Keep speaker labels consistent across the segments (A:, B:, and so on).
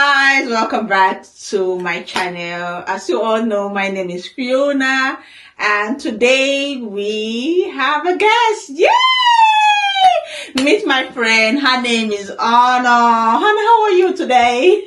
A: guys, welcome back to my channel. As you all know, my name is Fiona, and today we have a guest. Yay! Meet my friend. Her name is Anna. Anna, how are you today?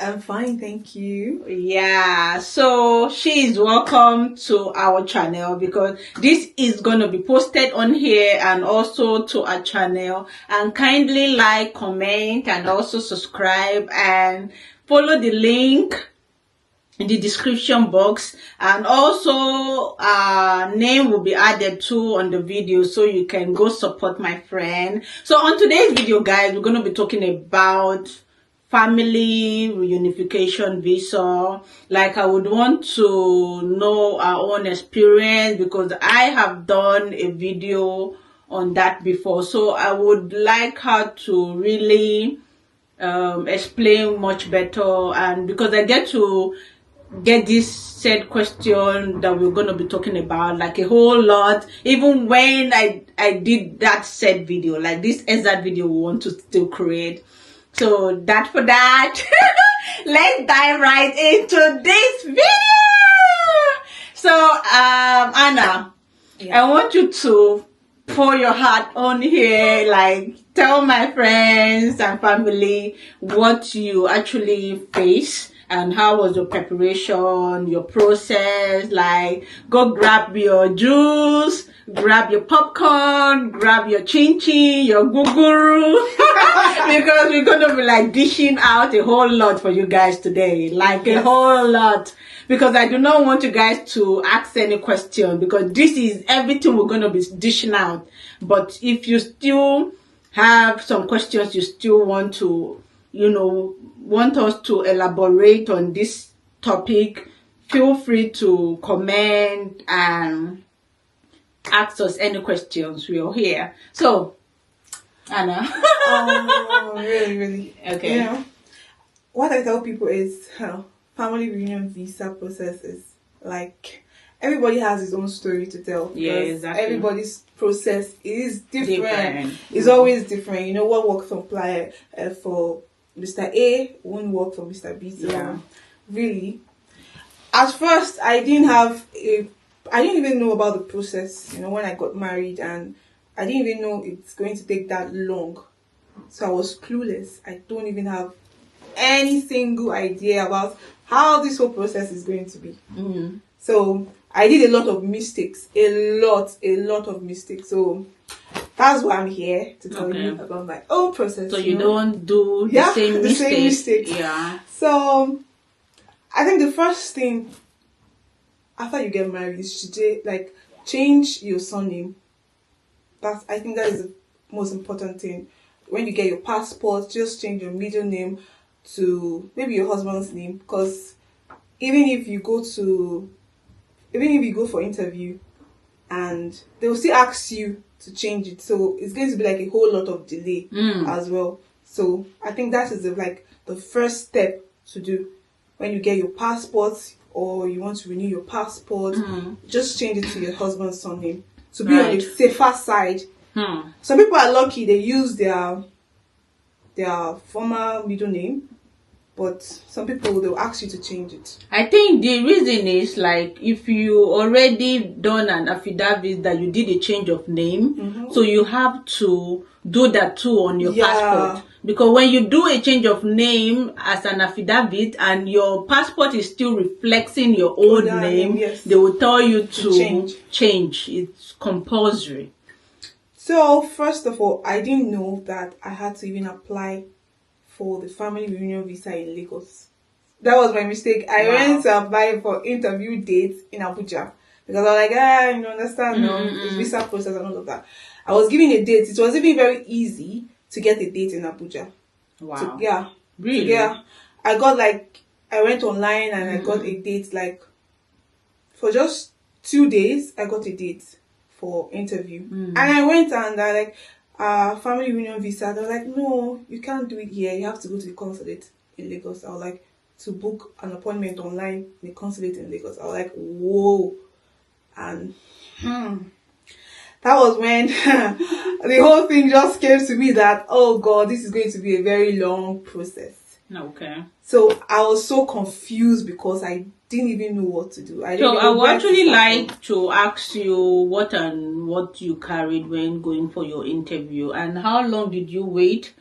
B: I'm fine, thank you.
A: Yeah, so she is welcome to our channel because this is going to be posted on here and also to our channel. And kindly like, comment, and also subscribe and follow the link in the description box, and also name will be added too on the video, so you can go support my friend. So on today's video, guys, we're going to be talking about family reunification visa. Like, I would want to know our own experience because I have done a video on that before, so I would like her to really explain much better, and because I get this said question that we're going to be talking about like a whole lot, even when I did that said video, like this exact video we want to still create. So that for that, let's dive right into this video. So Anna, I want you to pour your heart on here, like tell my friends and family what you actually face and how was your preparation, your process. Like, go grab your juice, grab your popcorn, grab your chin chin, your guguru, because we're gonna be like dishing out a whole lot for you guys today, like a whole lot. Because I do not want you guys to ask any question, because this is everything we're gonna be dishing out. But if you still have some questions, you still want to, want us to elaborate on this topic, feel free to comment and ask us any questions. We are here. So, Anna.
B: Really.
A: Okay.
B: You know, what I tell people is family reunion visa process is like everybody has his own story to tell.
A: Yeah, exactly.
B: Everybody's process is different. It's always different. You know, what works for Mr. A won't work for Mr. B. So really, at first I didn't even know about the process, when I got married, and I didn't even know it's going to take that long. So I was clueless. I don't even have any single idea about how this whole process is going to be. So I did a lot of mistakes, a lot of mistakes. So that's why I'm here to tell you about my own process.
A: So you don't do the same mistakes. Yeah.
B: So I think the first thing after you get married is to change your surname. I think that is the most important thing. When you get your passport, just change your middle name to maybe your husband's name, because even if you go for interview and they will still ask you to change it, so it's going to be like a whole lot of delay as well. So I think that is the first step to do. When you get your passport or you want to renew your passport, just change it to your husband's surname to be on the safer side. Some people are lucky, they use their former middle name, but some people, they'll ask you to change it.
A: I think the reason is, like, if you already done an affidavit that you did a change of name, so you have to do that too on your passport. Because when you do a change of name as an affidavit and your passport is still reflecting your old name, they will tell you to change. It's compulsory.
B: So first of all, I didn't know that I had to even apply for the family reunion visa in Lagos. That was my mistake. I went to apply for interview dates in Abuja because I was like, you understand, the visa process and all of that. I was given a date. It was even very easy to get a date in Abuja.
A: Wow.
B: Really? Yeah. I went online and I got a date, for just 2 days, I got a date for interview. And I went and family reunion visa. They were like, no, you can't do it here. You have to go to the consulate in Lagos. I was like, to book an appointment online in the consulate in Lagos. I was like, whoa. And that was when the whole thing just came to me that, oh God, this is going to be a very long process.
A: Okay.
B: So I was so confused because I didn't even know what to do. I didn't
A: So
B: know
A: I would
B: where to
A: actually
B: start from.
A: like to ask you what you carried when going for your interview, and how long did you wait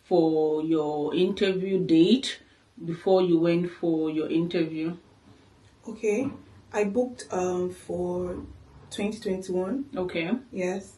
A: for your interview date before you went for your interview?
B: Okay, I booked for 2021.
A: Okay.
B: Yes,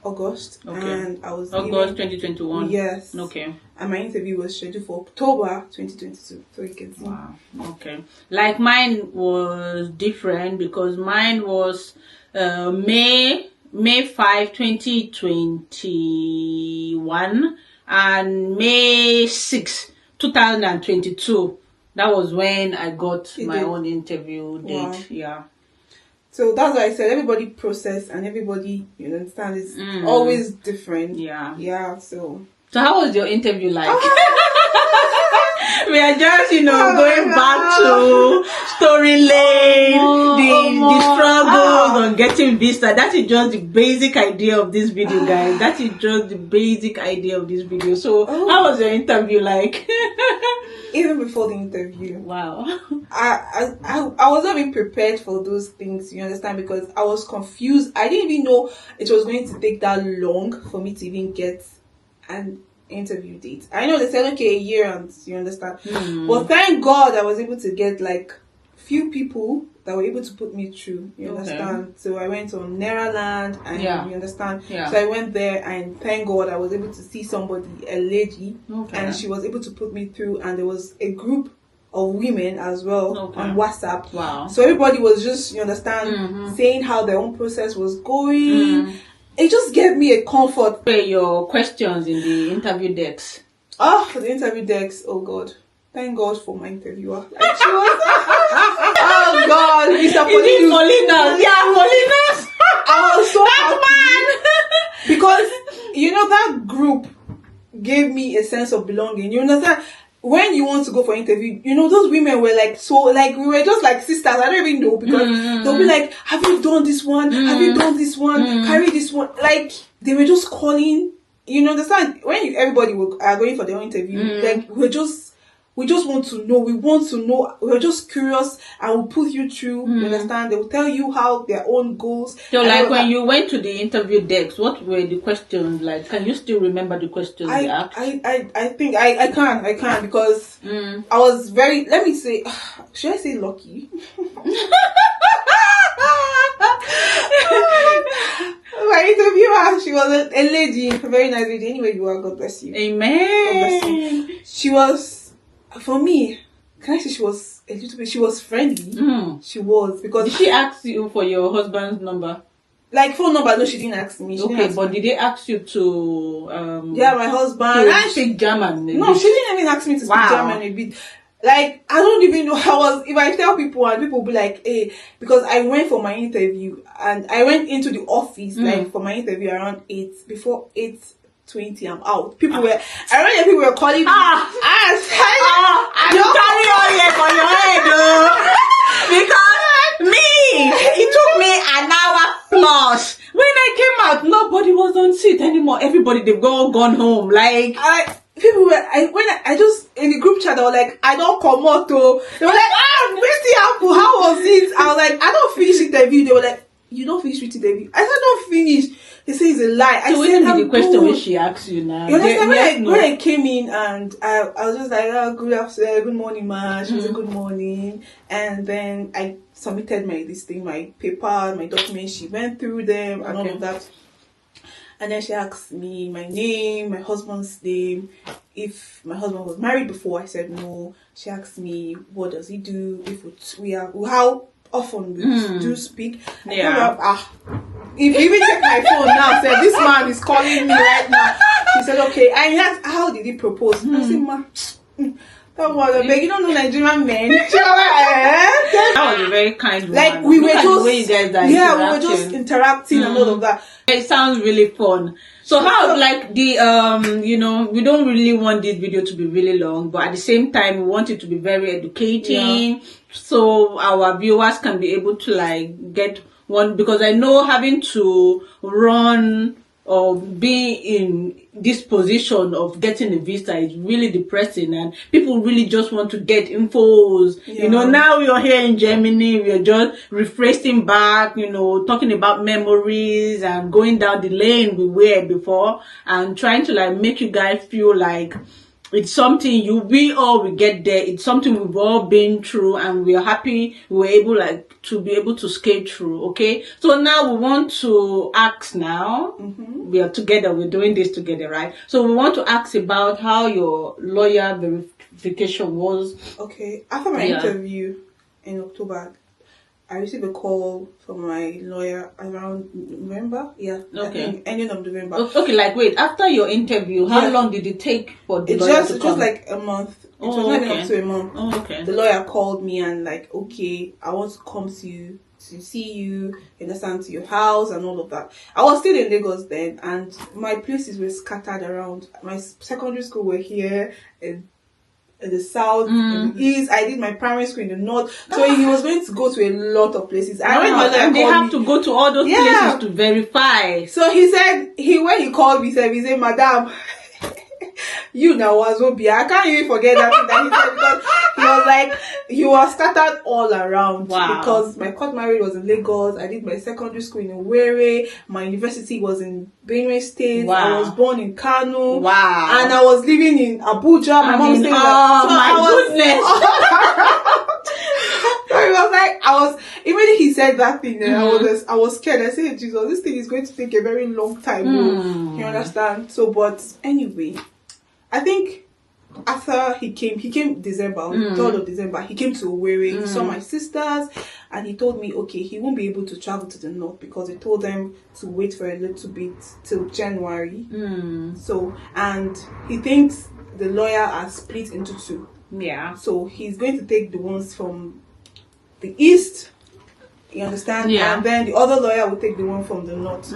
B: August,
A: Okay.
B: and I was
A: August
B: given
A: 2021.
B: yes.
A: Okay.
B: And my interview was scheduled for October 2022. So you can see.
A: Wow. Okay. Like mine was different because mine was May 5, 2021 and May 6, 2022. That was when I got
B: You
A: my
B: did.
A: own interview date.
B: Wow.
A: Yeah.
B: So that's why I said everybody process and everybody, you understand, is always different.
A: Yeah.
B: Yeah. So
A: how was your interview like? We are just, going
B: my
A: back to Story Lane, the struggles on getting visa. That is just the basic idea of this video, guys. That is just the basic idea of this video. So, how was your interview like?
B: Even before the interview,
A: Wow.
B: I was not even prepared for those things. You understand, because I was confused. I didn't even know it was going to take that long for me to even get an interview date. I know they said okay, a year, and you understand. But thank God I was able to get like few people that were able to put me through. You understand? So I went on Neraland, and you understand.
A: Yeah.
B: So I went there, and thank God I was able to see somebody, a lady, and she was able to put me through. And there was a group of women as well on WhatsApp.
A: Wow.
B: So everybody was just, you understand, saying how their own process was going. It just gave me a comfort.
A: Your questions in the interview decks.
B: Oh, the interview decks. Oh God. Thank God for my interviewer. Like she was, oh God, Mr.
A: Polinas. Yeah, Polinas.
B: I was so happy because that group gave me a sense of belonging. You understand? When you want to go for interview, those women were like, so like we were just like sisters. I don't even know, because they'll be like, have you done this one? Have you done this one? Carry this one. Like they were just calling. You understand? When everybody are going for their own interview, like we just want to know. We want to know. We're just curious, and we'll put you through. You understand? They will tell you how their own goals.
A: So, like when you went to the interview decks, what were the questions like? Can you still remember the questions they asked?
B: I think I can because I was very. Let me say, should I say lucky? My interviewer, she was a lady, a very nice lady. Anyway, you are. God bless you.
A: Amen.
B: God bless you. She was. For me, can I say she was a little bit, she was friendly. She was, because...
A: Did she ask you for your husband's number?
B: Like phone number? No, she didn't ask me.
A: But did they ask you to...
B: yeah, my husband.
A: To speak German?
B: No, she didn't even ask me to speak German a bit. Like, I don't even know how if I tell people, and people will be like, hey, because I went for my interview, and I went into the office, like, for my interview around 8, before 8:20, I'm out. People were calling me.
A: You carry on here for your head, though. Because it took me an hour plus. When I came out, nobody was on seat anymore. Everybody, they've all gone home. Like,
B: people were, I just, in the group chat, I was like, I don't come out, though. They were like, where's the apple? How was it? I was like, I don't finish the interview. They were like, you don't finish with the interview. I said, don't finish. They say it's a lie.
A: So what is the question when she asked you now?
B: You understand? When I came in, and I was just like, good afternoon, good morning, ma. She was like, good morning. And then I submitted my paper, my documents. She went through them and all of that. And then she asked me my name, my husband's name, if my husband was married before. I said no. She asked me, what does he do? How often we do speak. If you even check my phone now, said this man is calling me right now. She said, okay. And he asked, how did he propose? I said, ma, that was a big, you don't know Nigerian men.
A: That was a very kind one.
B: Like we were just interacting and all of that.
A: It sounds really fun. So how, like, the we don't really want this video to be really long, but at the same time we want it to be very educating, so our viewers can be able to like get one, because I know having to run or being in this position of getting a visa is really depressing, and people really just want to get infos.
B: Yeah.
A: You know, now we are here in Germany, we are just refreshing back, you know, talking about memories and going down the lane we were before, and trying to like make you guys feel like it's something we all will get there. It's something we've all been through, and we are happy we were able to be able to skate through. Okay, so now we want to ask now. We are together. We're doing this together, right? So we want to ask about how your lawyer verification was.
B: Okay, after my interview in October, I received a call from my lawyer around November. Yeah,
A: Okay.
B: I think ending of November.
A: Okay, like wait, after your interview, how long did it take for the lawyer to come?
B: Just like a month. It was not even up to a month.
A: Oh, okay.
B: The lawyer called me and like, okay, I want to come to see you, understand, to your house and all of that. I was still in Lagos then, and my places were scattered around. My secondary school were here in the south, in the east. I did my primary school in the north. So he was going to go to a lot of places.
A: And they have to go to all those places to verify.
B: So he said, when he called me, he said, Madam, you now was Obi. I can't even forget that thing that he said, because he was like, you were scattered all around.
A: Wow.
B: Because my court marriage was in Lagos. I did my secondary school in Owerri. My university was in Benue State.
A: Wow.
B: I was born in Kano.
A: Wow.
B: And I was living in Abuja. My mom stayed So it was like, even he said that thing, and I was scared. I said, Jesus, this thing is going to take a very long time. You understand? So, but anyway, I think after he came December, on the 3rd of December, he came to Owerri. He saw my sisters, and he told me, okay, he won't be able to travel to the north because he told them to wait for a little bit till January. So, and he thinks the lawyer has split into two.
A: Yeah.
B: So he's going to take the ones from the east, you understand?
A: Yeah.
B: And then the other lawyer will take the one from the north.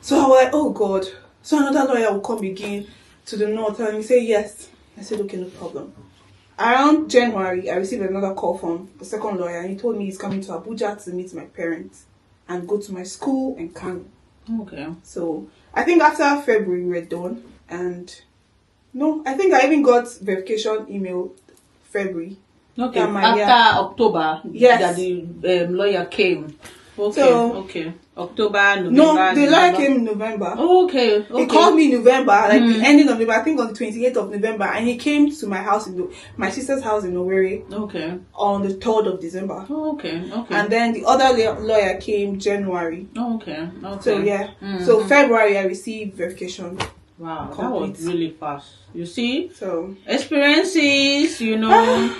B: So I was like, oh God. So another lawyer will come again to the north, and he said yes. I said, okay, no problem. Around January, I received another call from the second lawyer, and he told me he's coming to Abuja to meet my parents and go to my school in Kano.
A: Okay.
B: So I think after February we're done, and no, I think I even got verification email February.
A: Okay. After October,
B: yes,
A: that the lawyer came. Okay.
B: So,
A: okay. October, November.
B: No, the lawyer came in November.
A: Oh, okay.
B: He called me in November, like the ending of November. I think on the 28th of November, and he came to my house my sister's house in Owerri.
A: Okay.
B: On the 3rd of December.
A: Oh, okay. Okay.
B: And then the other lawyer came January.
A: Oh, okay. Okay.
B: So yeah. So February I received verification.
A: Wow, that was really fast. You see?
B: So
A: experiences, you know.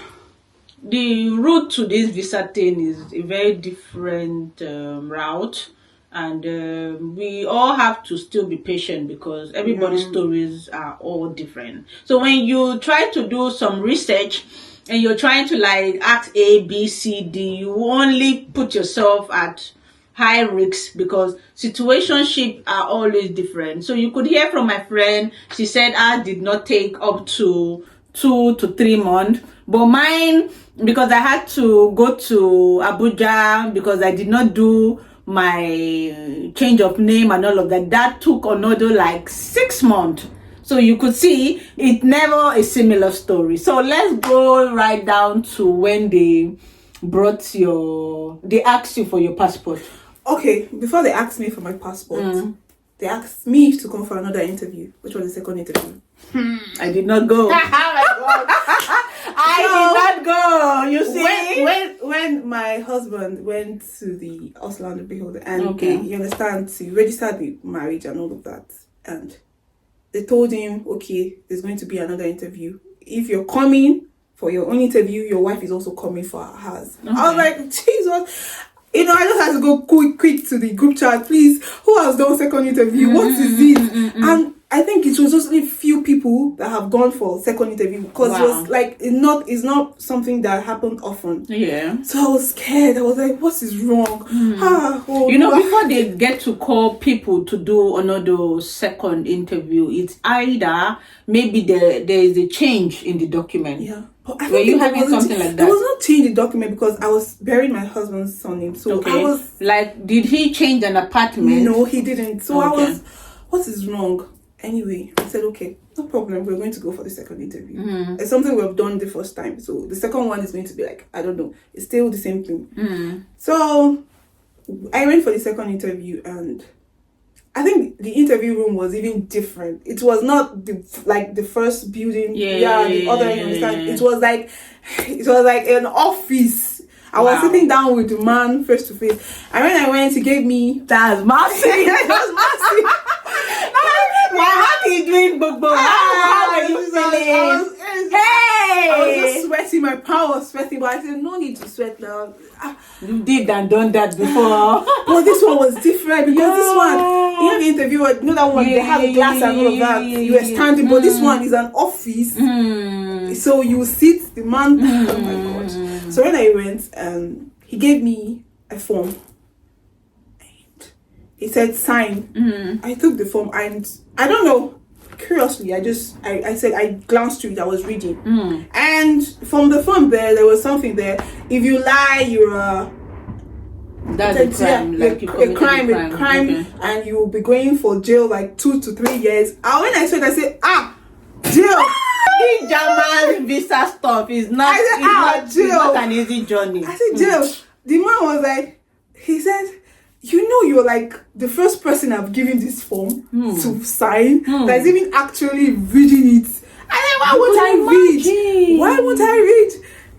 A: The route to this visa thing is a very different route, and we all have to still be patient because everybody's stories are all different. So when you try to do some research and you're trying to like ask A, B, C, D, you only put yourself at high risk because situationships are always different. So you could hear from my friend, she said I did not take up to 2 to 3 months, but mine, because I had to go to Abuja because I did not do my change of name and all of that, that took another like 6 months. So you could see it's never a similar story. So let's go right down to when they asked you for your passport.
B: Okay, before they asked me for my passport, they asked me to come for another interview, which was the second interview.
A: I did not go.
B: Oh my God.
A: I did not go. You see,
B: when my husband went to the Ausland and Behold, and they, you understand, to register the marriage and all of that, and they told him, okay, there's going to be another interview. If you're coming for your own interview, your wife is also coming for hers. Okay. I was like, Jesus. You know, I just had to go quick to the group chat, please. Who has done second interview? What is it? And I think it was just a few people that have gone for second interview because it was like it's not something that happened often.
A: Yeah.
B: So I was scared. I was like, what is wrong?
A: Before they get to call people to do another second interview, it's either maybe there is a change in the document.
B: Yeah. But
A: Were you having something like that?
B: There was no change in the document because I was bearing my husband's surname. So I was
A: like, did he change an apartment?
B: No, he didn't. So I was what is wrong? Anyway, I said, okay, no problem. We're going to go for the second interview.
A: Mm.
B: It's something we've done the first time. So the second one is going to be like, I don't know. It's still the same thing.
A: Mm.
B: So I went for the second interview, and I think the interview room was even different. It was not the first building. The other, you understand? It was like an office. I was sitting down with the man face to face, and when I went, he gave me
A: That's massive.
B: That's massive.
A: My heart is doing bobo. How are you feeling? Hey!
B: I was just sweating. My palm was sweating, but I said, no need to sweat now.
A: You did and done that before.
B: But this one was different because this one, you know, the interviewer, you know that one, they have glass and all of that. You were standing, but this one is an office. So you sit, the man. Oh my god. So when I went, he gave me a form. He said sign. I took the form, and I don't know, curiously, I said, I glanced through it, I was reading. And from the form there was something there. If you lie, you're
A: That's a crime. Like you
B: a crime,
A: Okay.
B: and you will be going for jail like 2 to 3 years. And when I said, jail.
A: German visa stuff is not,
B: I said,
A: it's not an easy journey.
B: I said, jail. The man was like, he said, you know, you're like the first person I've given this form to sign that's even actually reading it. I said, why won't I read? Why won't I read?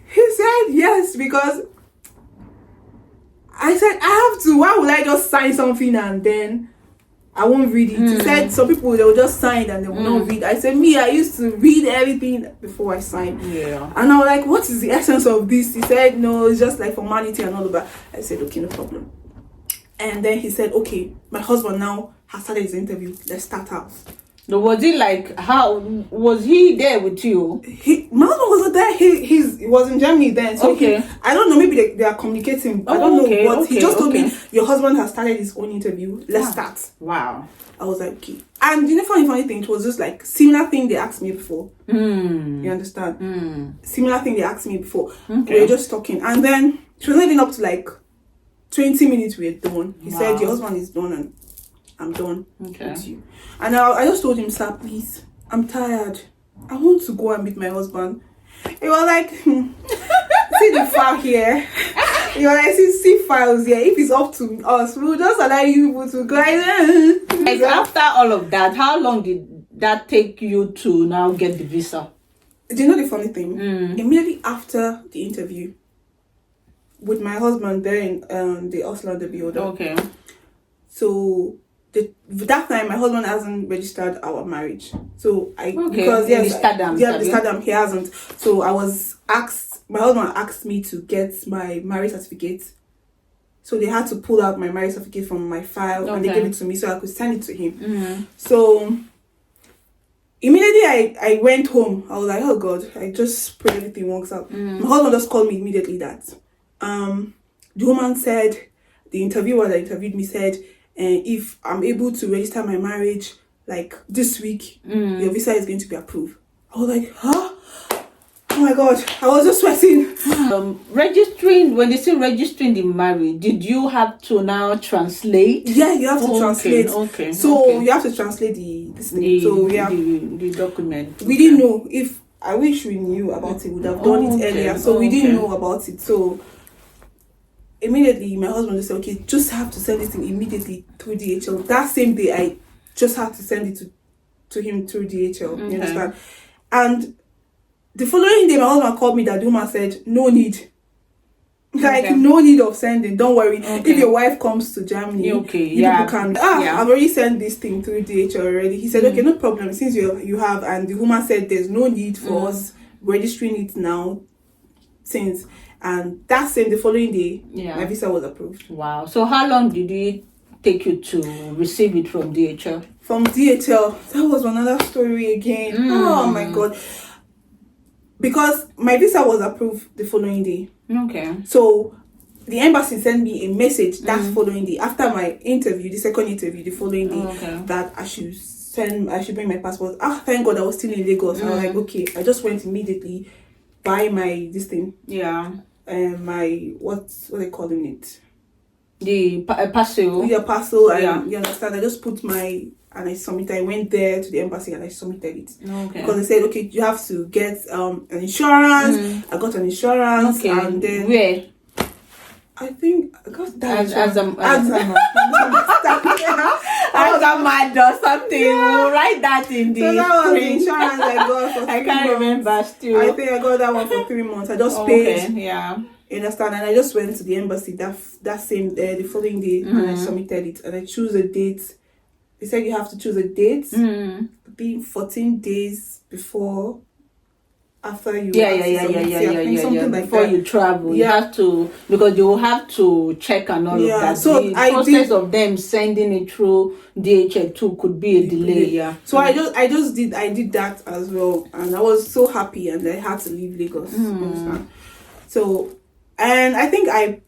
B: He said, yes, because I said, I have to. Why would I just sign something and then I won't read it? He said, some people, they will just sign and they will not read. I said, me, I used to read everything before I sign.
A: Yeah.
B: And I was like, what is the essence of this? He said, no, it's just like formality and all of that. I said, okay, no problem. And then he said, okay, my husband now has started his interview. Let's start out.
A: So was it like, how was he there with you?
B: My husband wasn't there. He was in Germany then. So
A: Okay.
B: I don't know, maybe they are communicating. I don't know what. He just told me, your husband has started his own interview. Let's start.
A: Wow.
B: I was like, okay. And you know, funny thing, it was just like similar thing they asked me before. You understand? Similar thing they asked me before.
A: Okay.
B: We were just talking. And then she was even up to like 20 minutes we were done. He said, your husband is done and I'm done with you. And I just told him, sir, please, I'm tired. I want to go and meet my husband. He was like, see the file here. He was like, see files here. If it's up to us, we'll just allow you people to go.
A: Like after all of that, how long did that take you to now get the visa?
B: Do you know the funny thing? Immediately after the interview with my husband there in the Auslander building.
A: Okay.
B: So that time my husband hasn't registered our marriage. So
A: because
B: the
A: Stardom,
B: he hasn't. So I was asked, my husband asked me to get my marriage certificate. So they had to pull out my marriage certificate from my file and they gave it to me so I could send it to him. So immediately I went home. I was like, oh God, I just pray everything works out. My husband just called me immediately that the woman said, the interviewer that interviewed me said, if I'm able to register my marriage like this week, your visa is going to be approved. I was like, huh? Oh my God, I was just sweating.
A: Registering, when they say registering the marriage, did you have to now translate?
B: Yeah, you have to translate.
A: Okay.
B: So you have to translate the
A: document.
B: We didn't know. If I wish we knew about it, we would have done it earlier. So we didn't know about it. So immediately my husband just said, okay, just have to send it immediately through DHL. That same day I just had to send it to him through DHL. You understand? And the following day my husband called me that the woman said, no need. Like no need of sending, don't worry. If your wife comes to Germany, you people can I've already sent this thing through DHL already. He said, okay, no problem, since you have. And the woman said there's no need for us registering it now since. And that same, the following day, my visa was approved.
A: Wow. So how long did it take you to receive it from DHL?
B: From DHL, that was another story again. Oh my God. Because my visa was approved the following day.
A: Okay.
B: So the embassy sent me a message that following day, after my interview, the second interview, the following day, that I should bring my passport. Thank God I was still in Lagos. I was like, okay, I just went immediately, buy my this thing.
A: Yeah.
B: My what are they calling it?
A: The parcel.
B: Yeah, parcel. And you understand, I just put my and I submitted. I went there to the embassy and I submitted it.
A: Okay.
B: Because they said, okay, you have to get an insurance. I got an insurance.
A: Okay.
B: And then
A: Where?
B: I think I got that
A: As a mad or something. We'll write that in the
B: So that was the
A: screen.
B: insurance I got for 3
A: I can't
B: months.
A: remember still.
B: I think I got that one for 3 months. I just paid.
A: Okay, yeah.
B: You understand? And I just went to the embassy that same day, the following day, and I submitted it. And I choose a date. They said you have to choose a date being 14 days before, after you.
A: Yeah.
B: Something like
A: Before
B: that.
A: you travel, you
B: Yeah.
A: have to, because you will have to check and all
B: Yeah,
A: of that.
B: so
A: the
B: I
A: process
B: did-
A: of them sending it through DHL too could be a delay. Yeah.
B: So I did that as well, and I was so happy, and I had to leave Lagos. You understand? So, and I think I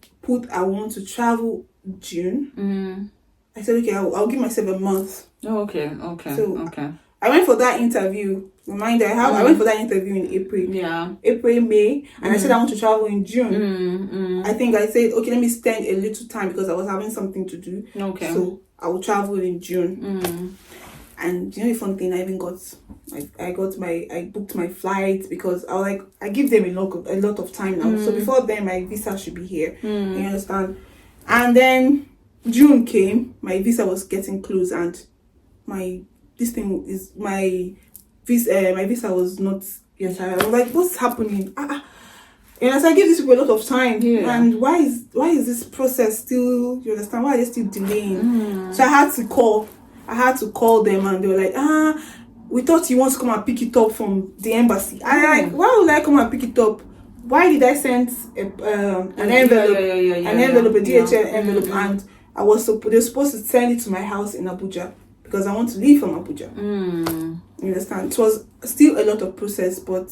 B: want to travel June. I said, okay, I'll give myself a month.
A: Okay.
B: So-
A: Okay.
B: I went for that interview. Reminder, I went for that interview in April, May, and I said I want to travel in June. I think I said, okay, let me spend a little time because I was having something to do.
A: Okay.
B: So I will travel in June. And you know the fun thing, I even got, I booked my flight because I was like, I give them a lot of time now. So before then, my visa should be here. You understand? And then June came, my visa was getting close, and my visa was not yet. I was like, what's happening? And as I give these people a lot of time, and why is this process still? You understand? Why are they still delaying? So I had to call them, and they were like, we thought you want to come and pick it up from the embassy. And I'm like, why would I come and pick it up? Why did I send an envelope, a DHL envelope, and they were supposed to send it to my house in Abuja because I want to leave from Abuja. You understand? It was still a lot of process, but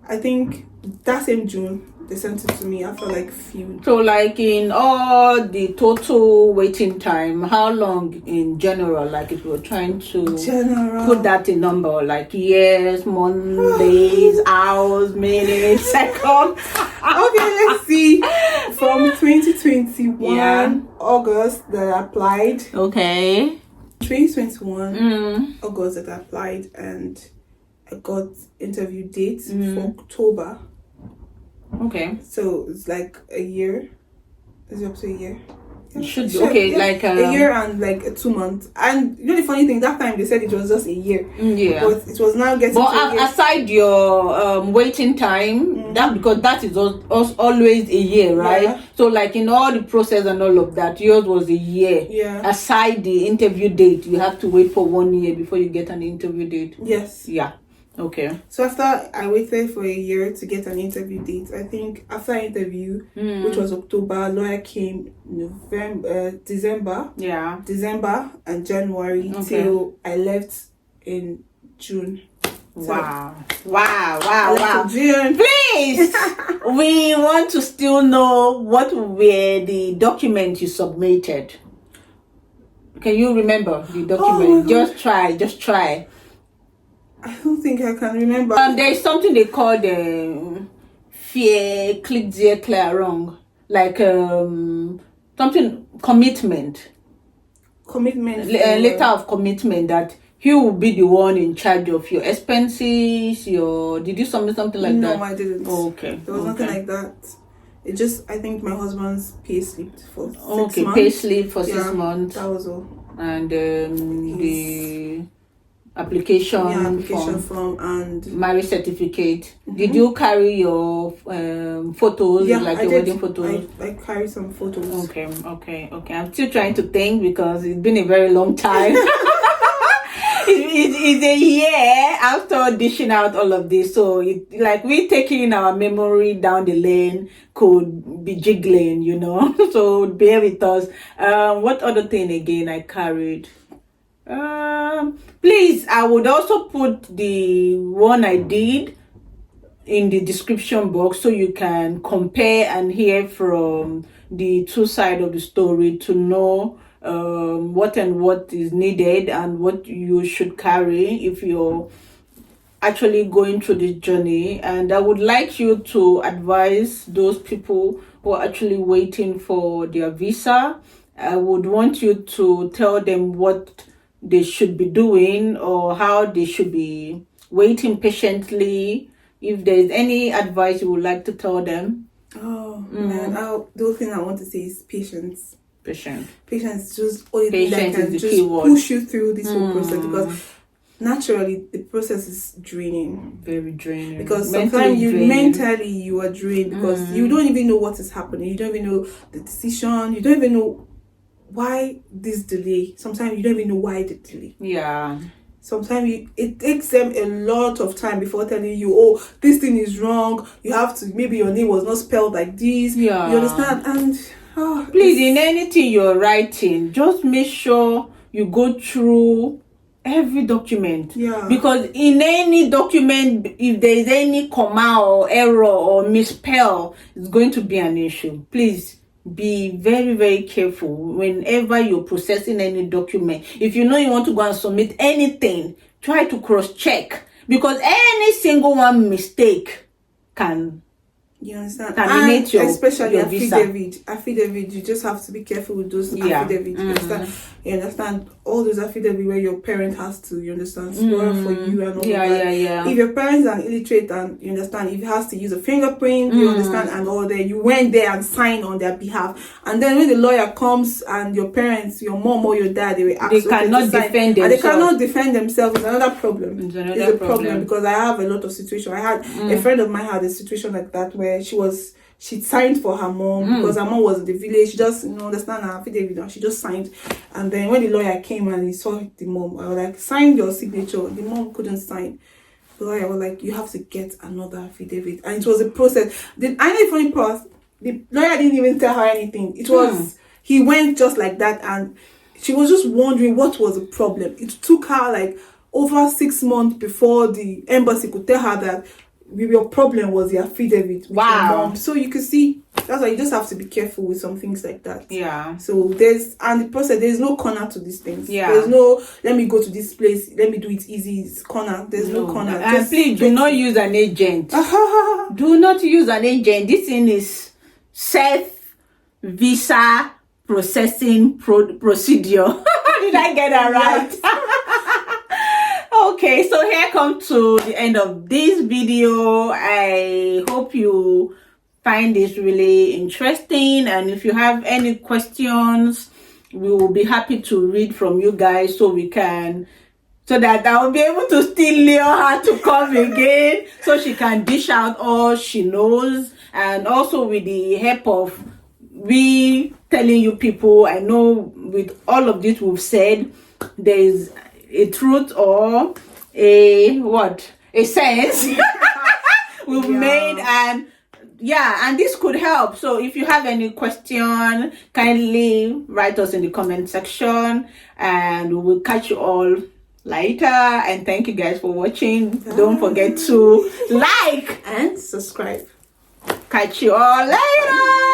B: I think that same June they sent it to me after like few.
A: So, like in all the total waiting time, how long in general? Like if you were trying to put that in number, like years, months, days, hours, minutes, seconds.
B: Okay, let's see. From 2021 August that I applied.
A: Okay.
B: 2021 August that I applied, and I got interview dates for October.
A: Okay.
B: So it's like a year. Is it up to a year?
A: It should be okay. Like
B: a year and like 2 months. And you know the funny thing, that time they said it was just a year.
A: Yeah.
B: But it was now getting.
A: But aside your waiting time, because that is always a year, right?
B: Yeah.
A: So like in all the process and all of that, yours was a year.
B: Yeah.
A: Aside the interview date, you have to wait for 1 year before you get an interview date.
B: Yes.
A: Yeah. Okay.
B: So after I waited for a year to get an interview date, I think after interview, which was October, lawyer came December. Yeah. December and January till I left in June.
A: Wow. Wow.
B: June.
A: Please, we want to still know what were the documents you submitted. Can you remember the document? Just try.
B: I don't think I can remember.
A: There is something they call fear, click there, clear wrong. Like something commitment. Letter of commitment that he will be the one in charge of your expenses. Did you submit something like that?
B: No, I didn't.
A: Okay.
B: There was nothing like that. It just, I think my husband's pay slip for 6 months.
A: Pay slip for 6 months.
B: That was all.
A: And the application
B: form and
A: marriage certificate. Did you carry your photos, like your wedding photos?
B: I carried some photos.
A: Okay. I'm still trying to think because it's been a very long time. It's a year after dishing out all of this, so we taking our memory down the lane could be jiggling, so bear with us. What other thing again I carried? Please, I would also put the one I did in the description box so you can compare and hear from the two sides of the story to know what is needed and what you should carry if you're actually going through this journey. And I would like you to advise those people who are actually waiting for their visa. I would want you to tell them what they should be doing or how they should be waiting patiently. If there's any advice you would like to tell them.
B: Oh man, the only thing I want to say is patience.
A: Patience
B: is just only thing that
A: Patience
B: can
A: is the
B: just
A: key word.
B: push you through this whole process, because naturally the process is draining.
A: Very draining.
B: Because
A: Mentally
B: sometimes
A: draining.
B: mentally you are drained, because you don't even know what is happening. You don't even know the decision. You don't even know why this delay. Sometimes you don't even know why the delay.
A: Yeah.
B: Sometimes it takes them a lot of time before telling you, oh, this thing is wrong. You have to, maybe your name was not spelled like this.
A: Yeah.
B: You understand? And
A: please, in anything you're writing, just make sure you go through every document.
B: Yeah.
A: Because in any document, if there is any comma or error or misspell, it's going to be an issue. Please be very, very careful whenever you're processing any document. If you know you want to go and submit anything, try to cross-check, because any single one mistake can,
B: you understand?
A: terminate
B: And especially
A: your visa.
B: affidavit, you just have to be careful with those
A: Yeah.
B: affidavits. You understand? You understand? All those affidavits where your parent has to, you understand, swear for you and all
A: Yeah,
B: of that.
A: yeah, yeah.
B: If your parents are illiterate and you understand, if he has to use a fingerprint, you understand, and all that, you went there and signed on their behalf. And then when the lawyer comes and your parents, your mom or your dad, they will ask,
A: They cannot defend
B: and they
A: themselves.
B: cannot defend themselves. It's another problem.
A: It's another
B: It's a problem
A: problem.
B: because I have a lot of situations. I had a friend of mine had a situation like that where she signed for her mom because her mom was in the village. She just, understand her affidavit, and she just signed. And then when the lawyer came and he saw the mom, I was like, sign your signature. The mom couldn't sign. The lawyer was like, you have to get another affidavit. And it was a process. The funny part, the lawyer didn't even tell her anything. It was, he went just like that, and she was just wondering what was the problem. It took her like over 6 months before the embassy could tell her that your problem was the affidavit with your mom. So you can see, that's why you just have to be careful with some things like that.
A: Yeah.
B: So there's no corner to these things.
A: Yeah.
B: There's no, let me go to this place, let me do it easy, it's corner. There's no corner.
A: And please do not use an agent. Do not use an agent. This thing is visa processing procedure. Did I get that right? Okay, so here comes to the end of this video. I hope you find this really interesting, and if you have any questions, we will be happy to read from you guys so that I will be able to still lure her to come again so she can dish out all she knows. And also with the help of we telling you people, I know with all of this we've said, there is a truth or a sense we've made, and this could help. So if you have any question, kindly write us in the comment section, and we will catch you all later. And thank you guys for watching. Don't forget to like
B: and subscribe.
A: Catch you all later.